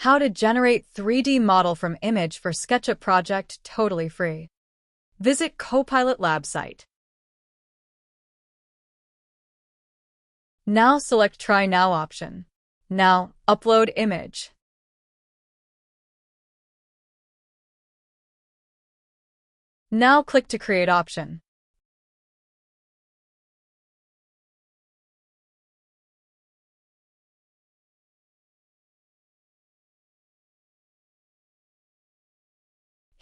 How to generate 3D model from image for SketchUp project totally free. Visit COPILOT lab site. Now select Try Now option. Now, upload image. Now click to create option.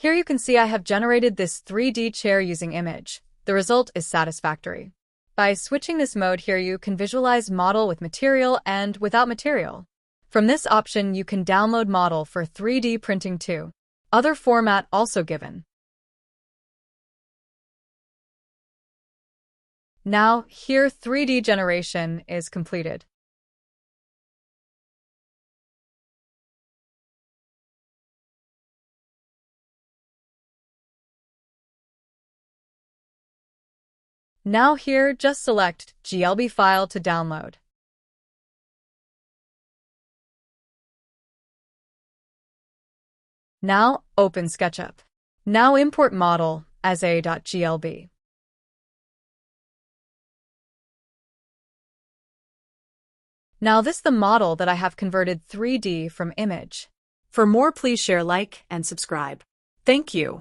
Here you can see I have generated this 3D chair using image. The result is satisfactory. By switching this mode here you can visualize model with material and without material. From this option you can download model for 3D printing too. Other format also given. Now here 3D generation is completed. Now here, just select GLB file to download. Now open SketchUp. Now import model as a.glb. Now this the model that I have converted 3D from image. For more, please share, like, and subscribe. Thank you.